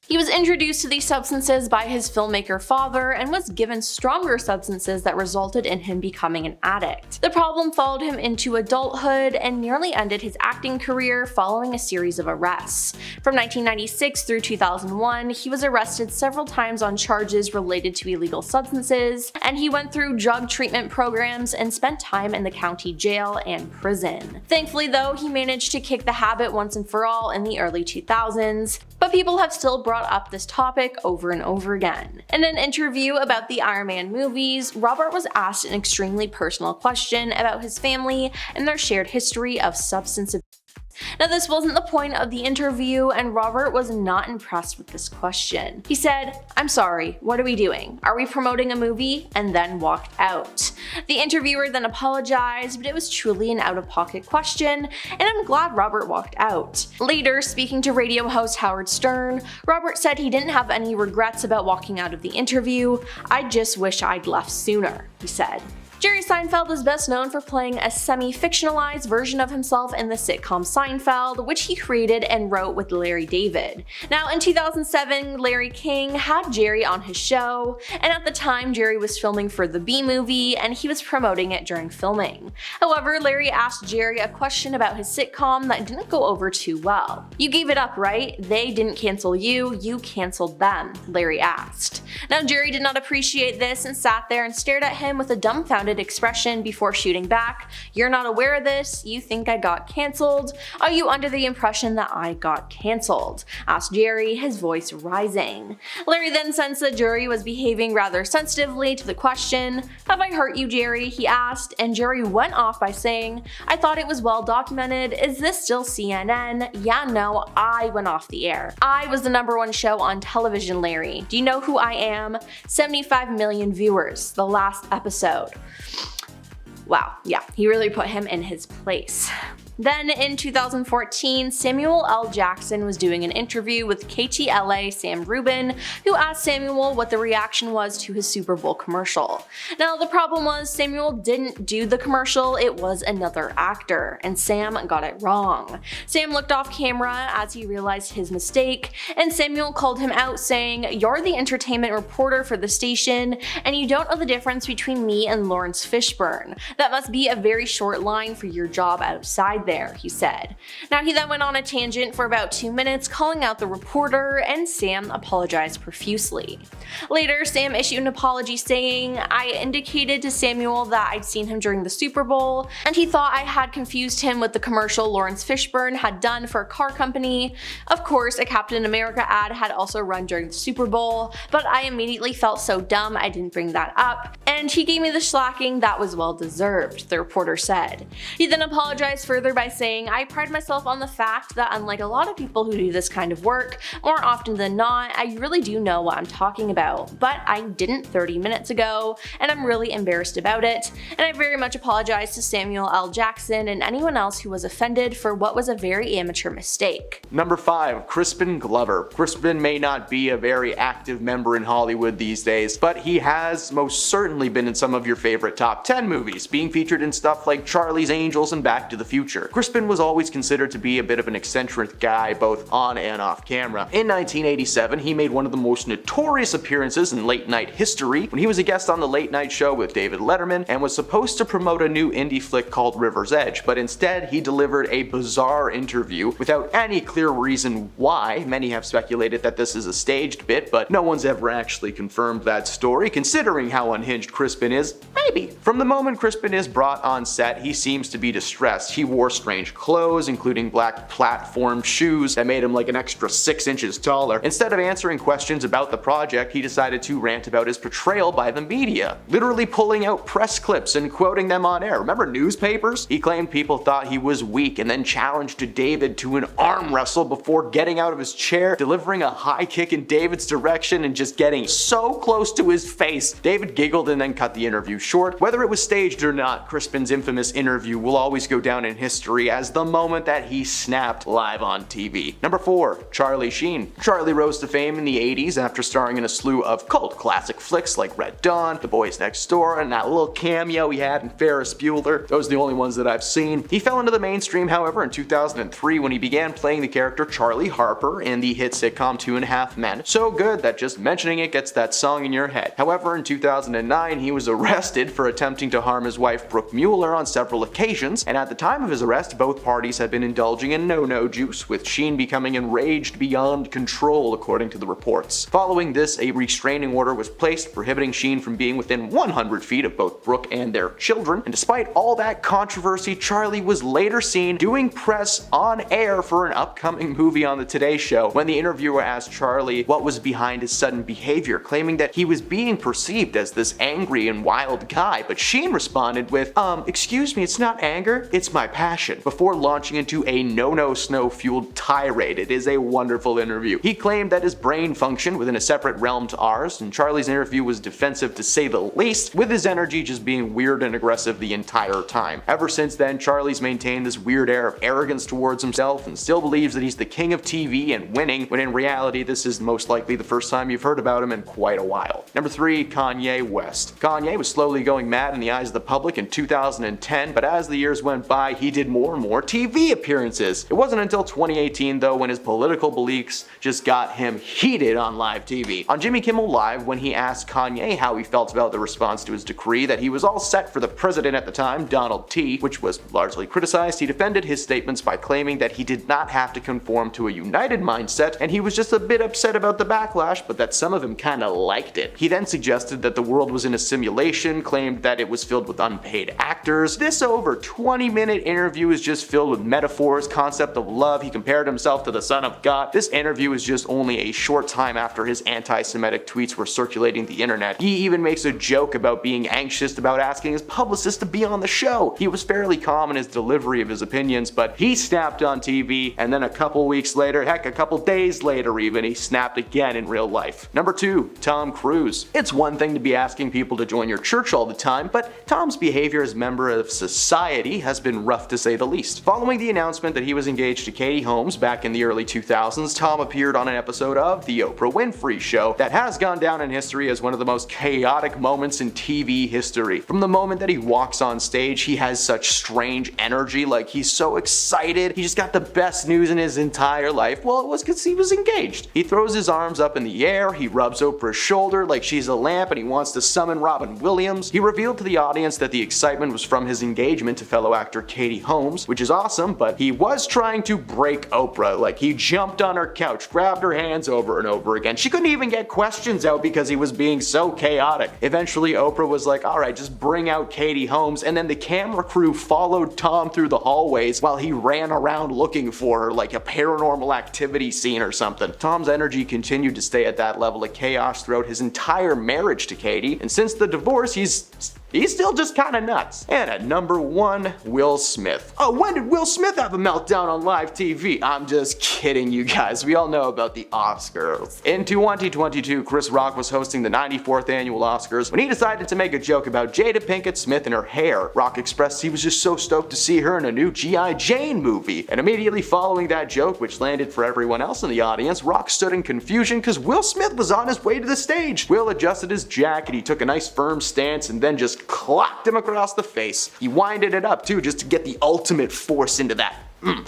He was introduced to these substances by his filmmaker father and was given stronger substances that resulted in him becoming an addict. The problem followed him into adulthood and nearly ended his acting career following a series of arrests. From 1996 through 2001, he was arrested several times on charges related to illegal substances, and he went through drug treatment programs and spent time in the county jail and prison. Thankfully though, he managed to kick the habit once and for all in the early 2000s, but people have still brought up this topic over and over again. In an interview about the Iron Man movies, Robert was asked an extremely personal question about his family and their shared history of substance abuse. Now this wasn't the point of the interview, and Robert was not impressed with this question. He said, "I'm sorry, what are we doing? Are we promoting a movie?" and then walked out. The interviewer then apologized, but it was truly an out-of-pocket question, and I'm glad Robert walked out. Later, speaking to radio host Howard Stern, Robert said he didn't have any regrets about walking out of the interview. "I just wish I'd left sooner," he said. Jerry Seinfeld is best known for playing a semi-fictionalized version of himself in the sitcom Seinfeld, which he created and wrote with Larry David. Now in 2007, Larry King had Jerry on his show, and at the time Jerry was filming for the Bee Movie and he was promoting it during filming. However, Larry asked Jerry a question about his sitcom that didn't go over too well. "You gave it up, right? They didn't cancel you, you canceled them," Larry asked. Now Jerry did not appreciate this and sat there and stared at him with a dumbfounded expression before shooting back. "You're not aware of this? You think I got cancelled? Are you under the impression that I got cancelled?" asked Jerry, his voice rising. Larry then sensed that Jerry was behaving rather sensitively to the question. "Have I hurt you, Jerry?" he asked, and Jerry went off by saying, "I thought it was well documented. Is this still CNN? Yeah, no, I went off the air. I was the #1 show on television, Larry. Do you know who I am? 75 million viewers, the last episode." Wow, yeah, he really put him in his place. Then in 2014, Samuel L. Jackson was doing an interview with KTLA Sam Rubin, who asked Samuel what the reaction was to his Super Bowl commercial. Now the problem was Samuel didn't do the commercial, it was another actor, and Sam got it wrong. Sam looked off camera as he realized his mistake, and Samuel called him out saying, "You're the entertainment reporter for the station, and you don't know the difference between me and Lawrence Fishburne. That must be a very short line for your job outside there." there, he said. Now he then went on a tangent for about 2 minutes, calling out the reporter, and Sam apologized profusely. Later, Sam issued an apology saying, "I indicated to Samuel that I'd seen him during the Super Bowl, and he thought I had confused him with the commercial Lawrence Fishburne had done for a car company. Of course, a Captain America ad had also run during the Super Bowl, but I immediately felt so dumb I didn't bring that up, and he gave me the slacking that was well deserved," the reporter said. He then apologized further by saying, "I pride myself on the fact that unlike a lot of people who do this kind of work, more often than not, I really do know what I'm talking about, but I didn't 30 minutes ago, and I'm really embarrassed about it, and I very much apologize to Samuel L. Jackson and anyone else who was offended for what was a very amateur mistake." Number 5. Crispin Glover. Crispin may not be a very active member in Hollywood these days, but he has most certainly been in some of your favorite top 10 movies, being featured in stuff like Charlie's Angels and Back to the Future. Crispin was always considered to be a bit of an eccentric guy both on and off camera. In 1987, he made one of the most notorious appearances in late night history when he was a guest on The Late Night Show with David Letterman and was supposed to promote a new indie flick called River's Edge, but instead he delivered a bizarre interview without any clear reason why. Many have speculated that this is a staged bit, but no one's ever actually confirmed that story, considering how unhinged Crispin is. Maybe. From the moment Crispin is brought on set, he seems to be distressed. He wore strange clothes, including black platform shoes that made him like an extra 6 inches taller. Instead of answering questions about the project, he decided to rant about his portrayal by the media, literally pulling out press clips and quoting them on air. Remember newspapers? He claimed people thought he was weak and then challenged David to an arm wrestle before getting out of his chair, delivering a high kick in David's direction and just getting so close to his face. David giggled and then cut the interview short. Whether it was staged or not, Crispin's infamous interview will always go down in history as the moment that he snapped live on TV. Number 4. Charlie Sheen. Charlie rose to fame in the 80s after starring in a slew of cult classic flicks like Red Dawn, The Boys Next Door, and that little cameo he had in Ferris Bueller. Those are the only ones that I've seen. He fell into the mainstream, however, in 2003 when he began playing the character Charlie Harper in the hit sitcom 2.5 Men. So good that just mentioning it gets that song in your head. However, in 2009 he was arrested for attempting to harm his wife Brooke Mueller on several occasions, and at the time of his arrest both parties had been indulging in no-no juice, with Sheen becoming enraged beyond control according to the reports. Following this, a restraining order was placed prohibiting Sheen from being within 100 feet of both Brooke and their children, and despite all that controversy, Charlie was later seen doing press on air for an upcoming movie on the Today Show when the interviewer asked Charlie what was behind his sudden behavior, claiming that he was being perceived as this angry and wild guy, but Sheen responded with, excuse me, it's not anger, it's my passion, before launching into a no-no-snow-fueled tirade. It is a wonderful interview. He claimed that his brain functioned within a separate realm to ours, and Charlie's interview was defensive to say the least, with his energy just being weird and aggressive the entire time. Ever since then, Charlie's maintained this weird air of arrogance towards himself and still believes that he's the king of TV and winning, when in reality this is most likely the first time you've heard about him in quite a while. Number 3. Kanye West. Kanye was slowly going mad in the eyes of the public in 2010, but as the years went by, he did more and more TV appearances. It wasn't until 2018 though when his political beliefs just got him heated on live TV. On Jimmy Kimmel Live, when he asked Kanye how he felt about the response to his decree that he was all set for the president at the time, Donald T., which was largely criticized, he defended his statements by claiming that he did not have to conform to a united mindset and he was just a bit upset about the backlash, but that some of him kinda liked it. He then suggested that the world was in a simulation, claimed that it was filled with unpaid actors. This over 20-minute interview is just filled with metaphors, concept of love. He compared himself to the Son of God. This interview is just only a short time after his anti-Semitic tweets were circulating the internet. He even makes a joke about being anxious about asking his publicist to be on the show. He was fairly calm in his delivery of his opinions, but he snapped on TV, and then a couple weeks later, heck, a couple days later even, he snapped again in real life. Number 2. Tom Cruise. It's one thing to be asking people to join your church all the time, but Tom's behavior as a member of society has been rough to say the least. Following the announcement that he was engaged to Katie Holmes back in the early 2000s, Tom appeared on an episode of The Oprah Winfrey Show that has gone down in history as one of the most chaotic moments in TV history. From the moment that he walks on stage, he has such strange energy, like he's so excited, he just got the best news in his entire life. Well, it was because he was engaged. He throws his arms up in the air, he rubs Oprah's shoulder like she's a lamp, and he wants to summon Robin Williams. He revealed to the audience that the excitement was from his engagement to fellow actor Katie Holmes, Holmes, which is awesome, but he was trying to break Oprah. Like, he jumped on her couch, grabbed her hands over and over again. She couldn't even get questions out because he was being so chaotic. Eventually, Oprah was like, alright, just bring out Katie Holmes, and then the camera crew followed Tom through the hallways while he ran around looking for her like a Paranormal Activity scene or something. Tom's energy continued to stay at that level of chaos throughout his entire marriage to Katie, and since the divorce, he's still just kinda nuts. And at number 1, Will Smith. Oh, when did Will Smith have a meltdown on live TV? I'm just kidding, you guys. We all know about the Oscars. In 2022, Chris Rock was hosting the 94th annual Oscars when he decided to make a joke about Jada Pinkett Smith and her hair. Rock expressed he was just so stoked to see her in a new G.I. Jane movie. And immediately following that joke, which landed for everyone else in the audience, Rock stood in confusion because Will Smith was on his way to the stage. Will adjusted his jacket, he took a nice firm stance, and then just clocked him across the face. He winded it up too, just to get the ultimate force into that.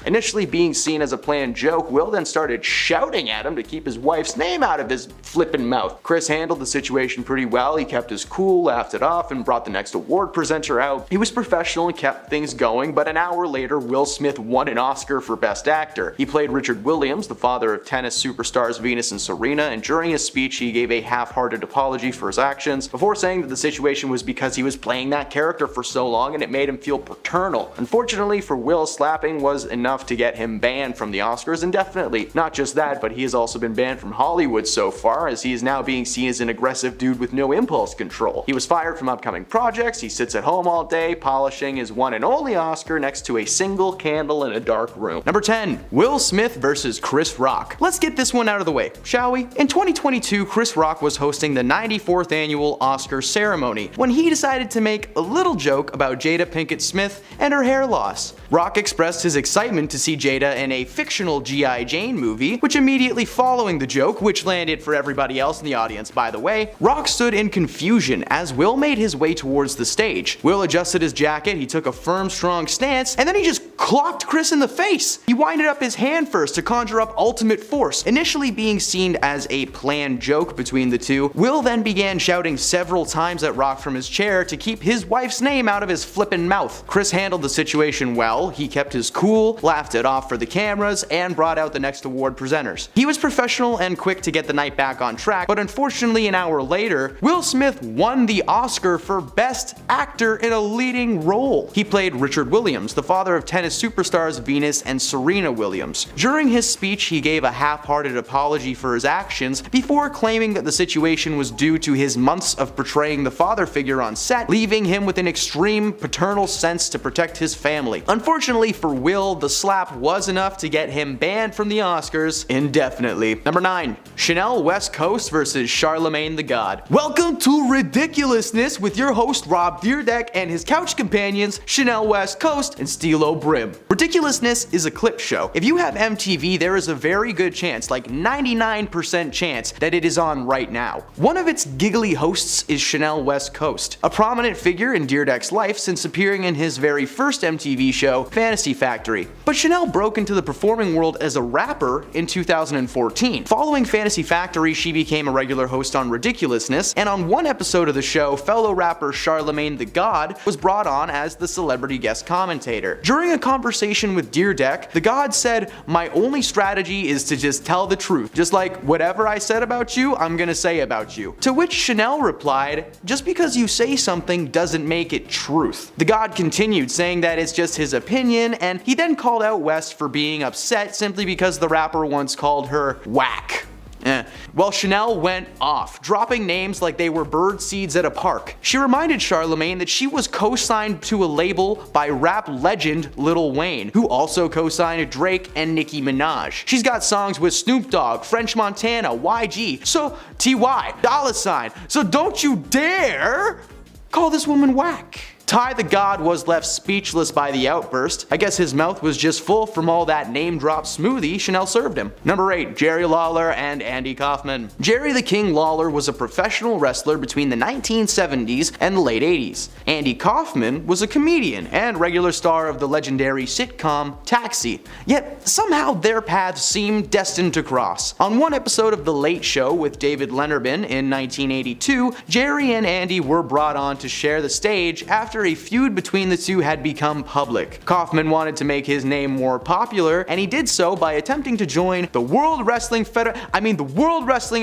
Initially being seen as a planned joke, Will then started shouting at him to keep his wife's name out of his flippin' mouth. Chris handled the situation pretty well. He kept his cool, laughed it off, and brought the next award presenter out. He was professional and kept things going, but an hour later, Will Smith won an Oscar for Best Actor. He played Richard Williams, the father of tennis superstars Venus and Serena, and during his speech, he gave a half-hearted apology for his actions, before saying that the situation was because he was playing that character for so long and it made him feel paternal. Unfortunately for Will, slapping was enough to get him banned from the Oscars indefinitely. Not just that, but he has also been banned from Hollywood so far, as he is now being seen as an aggressive dude with no impulse control. He was fired from upcoming projects, he sits at home all day, polishing his one and only Oscar next to a single candle in a dark room. Number 10. Will Smith versus Chris Rock. Let's get this one out of the way, shall we? In 2022, Chris Rock was hosting the 94th annual Oscar ceremony when he decided to make a little joke about Jada Pinkett Smith and her hair loss. Rock expressed his excitement to see Jada in a fictional G.I. Jane movie, which immediately following the joke, which landed for everybody else in the audience by the way, Rock stood in confusion as Will made his way towards the stage. Will adjusted his jacket, he took a firm, strong stance, and then he just clocked Chris in the face. He winded up his hand first to conjure up ultimate force. Initially being seen as a planned joke between the two, Will then began shouting several times at Rock from his chair to keep his wife's name out of his flippin' mouth. Chris handled the situation well. He kept his cool, laughed it off for the cameras, and brought out the next award presenters. He was professional and quick to get the night back on track, but unfortunately an hour later, Will Smith won the Oscar for Best Actor in a Leading Role. He played Richard Williams, the father of tennis superstars Venus and Serena Williams. During his speech, he gave a half-hearted apology for his actions before claiming that the situation was due to his months of portraying the father figure on set, leaving him with an extreme paternal sense to protect his family. Unfortunately for Will, the slap was enough to get him banned from the Oscars indefinitely. Number 9. Chanel West Coast versus Charlemagne the God. Welcome to Ridiculousness with your host Rob Deerdeck and his couch companions Chanel West Coast and Stilo Brim. Ridiculousness is a clip show. If you have MTV, there is a very good chance, like 99% chance, that it is on right now. One of its giggly hosts is Chanel West Coast, a prominent figure in Deerdeck's life since appearing in his very first MTV show, Fantasy Factory. But Chanel broke into the performing world as a rapper in 2014. Following Fantasy Factory, she became a regular host on Ridiculousness, and on one episode of the show, fellow rapper Charlemagne the God was brought on as the celebrity guest commentator. During a conversation with Deerdeck, the God said, "My only strategy is to just tell the truth. Just like whatever I said about you, I'm gonna say about you." To which Chanel replied, "Just because you say something doesn't make it truth." The God continued saying that it's just his opinion, and he then called out West for being upset simply because the rapper once called her whack. Well, Chanel went off, dropping names like they were bird seeds at a park. She reminded Charlemagne that she was co-signed to a label by rap legend Lil Wayne, who also co-signed Drake and Nicki Minaj. She's got songs with Snoop Dogg, French Montana, YG, so T.Y., Dollar Sign, so don't you dare call this woman whack. Ty the God was left speechless by the outburst. I guess his mouth was just full from all that name drop smoothie Chanel served him. Number 8. Jerry Lawler and Andy Kaufman. Jerry the King Lawler was a professional wrestler between the 1970s and the late 80s. Andy Kaufman was a comedian and regular star of the legendary sitcom Taxi. Yet somehow their paths seemed destined to cross. On one episode of The Late Show with David Letterman in 1982, Jerry and Andy were brought on to share the stage after later, a feud between the two had become public. Kaufman wanted to make his name more popular, and he did so by attempting to join the World Wrestling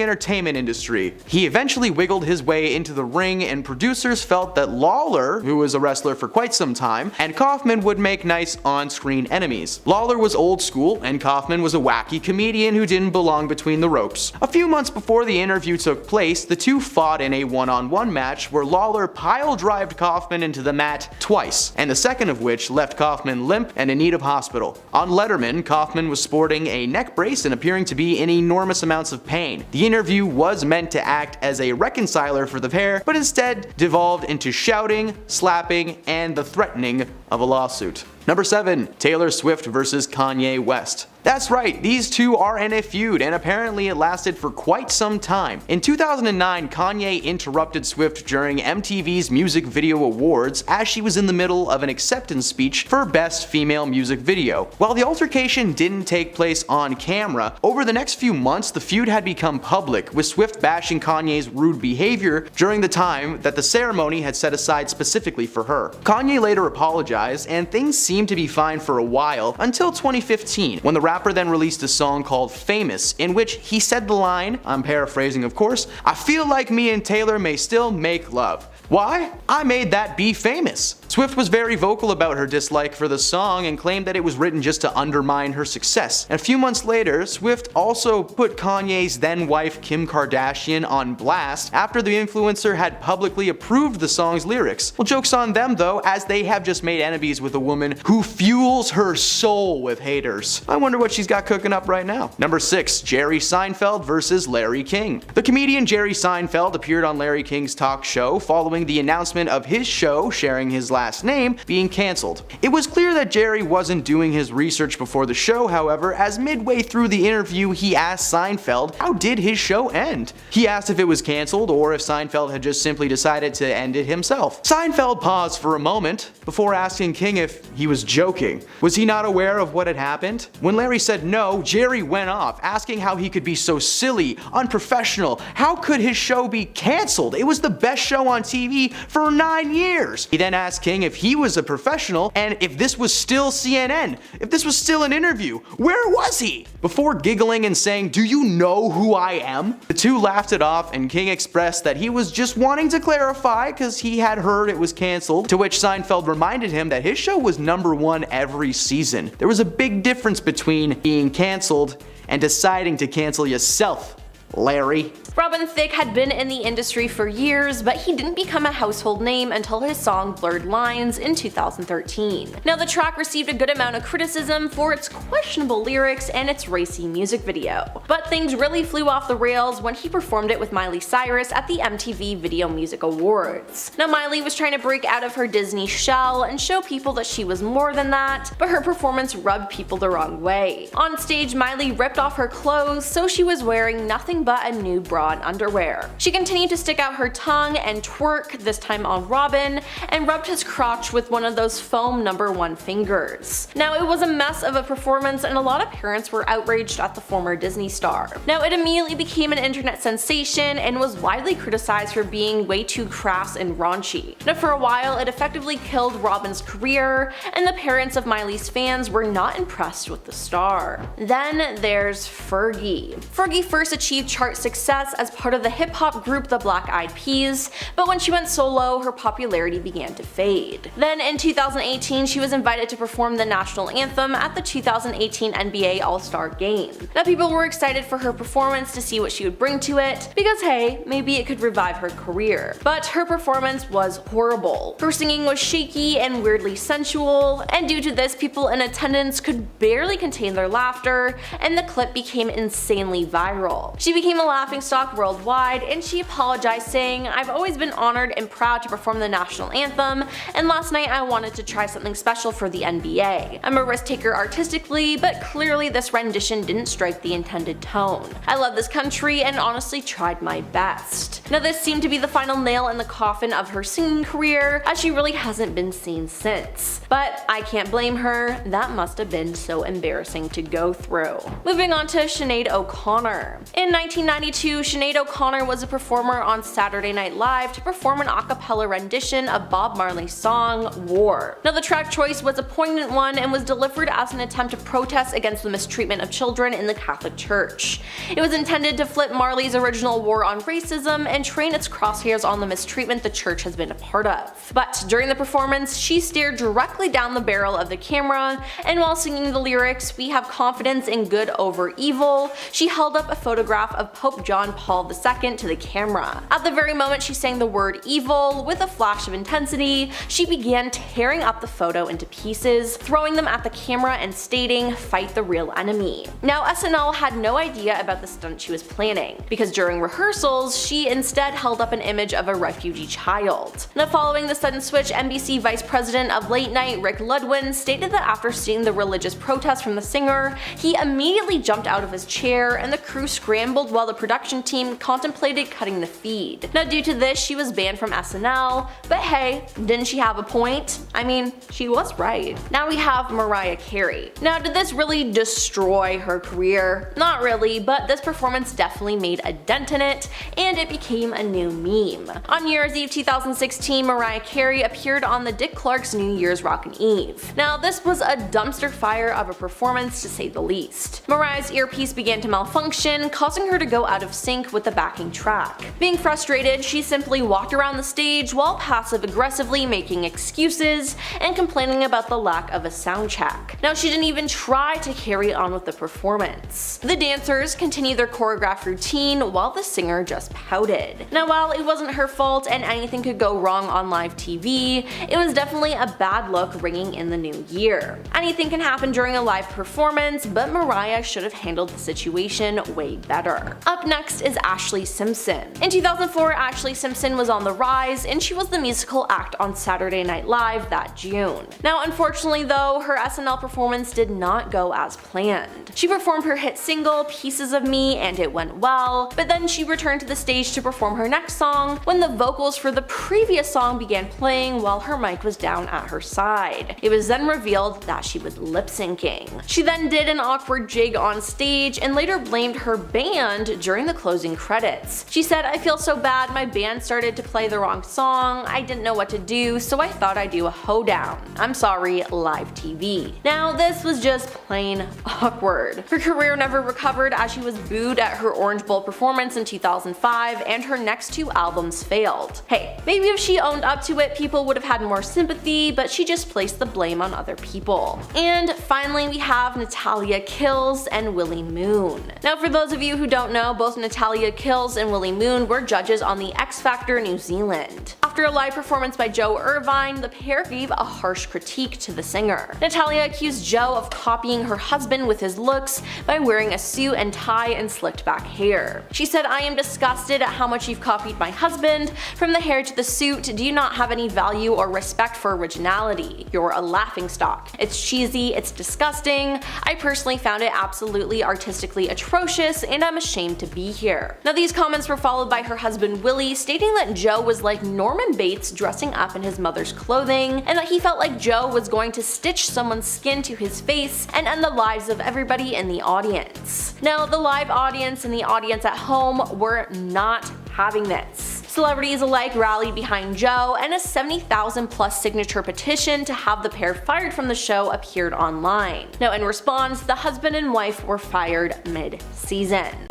Entertainment industry. He eventually wiggled his way into the ring, and producers felt that Lawler, who was a wrestler for quite some time, and Kaufman would make nice on-screen enemies. Lawler was old school, and Kaufman was a wacky comedian who didn't belong between the ropes. A few months before the interview took place, the two fought in a one-on-one match where Lawler pile-drived Kaufman into the mat twice, and the second of which left Kaufman limp and in need of hospital. On Letterman, Kaufman was sporting a neck brace and appearing to be in enormous amounts of pain. The interview was meant to act as a reconciler for the pair, but instead devolved into shouting, slapping, and the threatening of a lawsuit. Number 7. Taylor Swift versus Kanye West. That's right, these two are in a feud, and apparently it lasted for quite some time. In 2009, Kanye interrupted Swift during MTV's Music Video Awards as she was in the middle of an acceptance speech for Best Female Music Video. While the altercation didn't take place on camera, over the next few months the feud had become public, with Swift bashing Kanye's rude behavior during the time that the ceremony had set aside specifically for her. Kanye later apologized, and things seemed to be fine for a while, until 2015, when the rapper then released a song called Famous, in which he said the line, I'm paraphrasing of course, "I feel like me and Taylor may still make love. Why? I made that be famous." Swift was very vocal about her dislike for the song and claimed that it was written just to undermine her success. And a few months later, Swift also put Kanye's then wife Kim Kardashian on blast after the influencer had publicly approved the song's lyrics. Well, joke's on them though, as they have just made enemies with a woman who fuels her soul with haters. I wonder what she's got cooking up right now. Number 6. Jerry Seinfeld versus Larry King. The comedian Jerry Seinfeld appeared on Larry King's talk show following the announcement of his show sharing his last name being cancelled. It was clear that Jerry wasn't doing his research before the show, however, as midway through the interview he asked Seinfeld how did his show end. He asked if it was cancelled or if Seinfeld had just simply decided to end it himself. Seinfeld paused for a moment before asking King if he was joking. Was he not aware of what had happened? When Larry said no, Jerry went off, asking how he could be so silly, unprofessional. How could his show be cancelled? It was the best show on TV for 9 years. He then asked King if he was a professional and if this was still CNN, if this was still an interview. Where was he? Before giggling and saying, "Do you know who I am?" The two laughed it off, and King expressed that he was just wanting to clarify because he had heard it was cancelled, to which Seinfeld reminded him that his show was #1 every season. There was a big difference between being cancelled and deciding to cancel yourself, Larry. Robin Thicke had been in the industry for years, but he didn't become a household name until his song Blurred Lines in 2013. Now, the track received a good amount of criticism for its questionable lyrics and its racy music video. But things really flew off the rails when he performed it with Miley Cyrus at the MTV Video Music Awards. Now, Miley was trying to break out of her Disney shell and show people that she was more than that, but her performance rubbed people the wrong way. On stage, Miley ripped off her clothes, so she was wearing nothing but a new bra and underwear. She continued to stick out her tongue and twerk, this time on Robin, and rubbed his crotch with one of those foam #1 fingers. Now, it was a mess of a performance, and a lot of parents were outraged at the former Disney star. Now, it immediately became an internet sensation and was widely criticized for being way too crass and raunchy. Now, for a while, it effectively killed Robin's career, and the parents of Miley's fans were not impressed with the star. Then there's Fergie. Fergie first achieved chart success as part of the hip-hop group the Black Eyed Peas, but when she went solo, her popularity began to fade. Then in 2018, she was invited to perform the national anthem at the 2018 NBA All-Star Game. Now, people were excited for her performance to see what she would bring to it, because hey, maybe it could revive her career. But her performance was horrible. Her singing was shaky and weirdly sensual, and due to this, people in attendance could barely contain their laughter, and the clip became insanely viral. She became a laughingstock worldwide, and she apologized, saying, "I've always been honored and proud to perform the national anthem, and last night I wanted to try something special for the NBA. I'm a risk taker artistically, but clearly this rendition didn't strike the intended tone. I love this country and honestly tried my best." Now, this seemed to be the final nail in the coffin of her singing career, as she really hasn't been seen since. But I can't blame her, that must have been so embarrassing to go through. Moving on to Sinead O'Connor. In 1992, Sinead O'Connor was a performer on Saturday Night Live to perform an a cappella rendition of Bob Marley's song, War. Now the track choice was a poignant one and was delivered as an attempt to protest against the mistreatment of children in the Catholic Church. It was intended to flip Marley's original war on racism and train its crosshairs on the mistreatment the church has been a part of. But during the performance, she stared directly down the barrel of the camera, and while singing the lyrics, "We have confidence in good over evil," she held up a photograph of Pope John Paul II to the camera. At the very moment she sang the word evil, with a flash of intensity, she began tearing up the photo into pieces, throwing them at the camera and stating, "Fight the real enemy." Now SNL had no idea about the stunt she was planning, because during rehearsals, she instead held up an image of a refugee child. Now following the sudden switch, NBC Vice President of Late Night Rick Ludwin stated that after seeing the religious protest from the singer, he immediately jumped out of his chair and the crew scrambled while the production team contemplated cutting the feed. Now due to this, she was banned from SNL, but hey, didn't she have a point? I mean, she was right. Now we have Mariah Carey. Now did this really destroy her career? Not really, but this performance definitely made a dent in it, and it became a new meme. On New Year's Eve 2016, Mariah Carey appeared on the Dick Clark's New Year's Rockin' Eve. Now this was a dumpster fire of a performance to say the least. Mariah's earpiece began to malfunction, causing her to go out of sync with the backing track. Being frustrated, she simply walked around the stage while passive-aggressively making excuses and complaining about the lack of a sound check. Now she didn't even try to carry on with the performance. The dancers continued their choreographed routine while the singer just pouted. Now while it wasn't her fault and anything could go wrong on live TV, it was definitely a bad look ringing in the new year. Anything can happen during a live performance, but Mariah should have handled the situation way better. Up next is Ashlee Simpson. In 2004, Ashlee Simpson was on the rise, and she was the musical act on Saturday Night Live that June. Now unfortunately though, her SNL performance did not go as planned. She performed her hit single, Pieces of Me, and it went well, but then she returned to the stage to perform her next song when the vocals for the previous song began playing while her mic was down at her side. It was then revealed that she was lip syncing. She then did an awkward jig on stage and later blamed her band during the closing credits. She said, "I feel so bad, my band started to play the wrong song, I didn't know what to do, so I thought I'd do a hoedown. I'm sorry, live TV." Now this was just plain awkward. Her career never recovered as she was booed at her Orange Bowl performance in 2005 and her next two albums failed. Hey, maybe if she owned up to it, people would have had more sympathy, but she just placed the blame on other people. And finally we have Natalia Kills and Willie Moon. Now for those of you who don't know, both Natalia Kills and Willie Moon were judges on the X Factor New Zealand. After a live performance by Joe Irvine, the pair gave a harsh critique to the singer. Natalia accused Joe of copying her husband with his looks by wearing a suit and tie and slicked back hair. She said, "I am disgusted at how much you've copied my husband. From the hair to the suit, do you not have any value or respect for originality? You're a laughingstock. It's cheesy, it's disgusting. I personally found it absolutely artistically atrocious and I'm ashamed to be here." Now these comments were followed by her husband Willie stating that Joe was like Norman Bates dressing up in his mother's clothing, and that he felt like Joe was going to stitch someone's skin to his face and end the lives of everybody in the audience. Now the live audience and the audience at home were not having this. Celebrities alike rallied behind Joe, and a 70,000 plus signature petition to have the pair fired from the show appeared online. Now in response, the husband and wife were fired mid-season.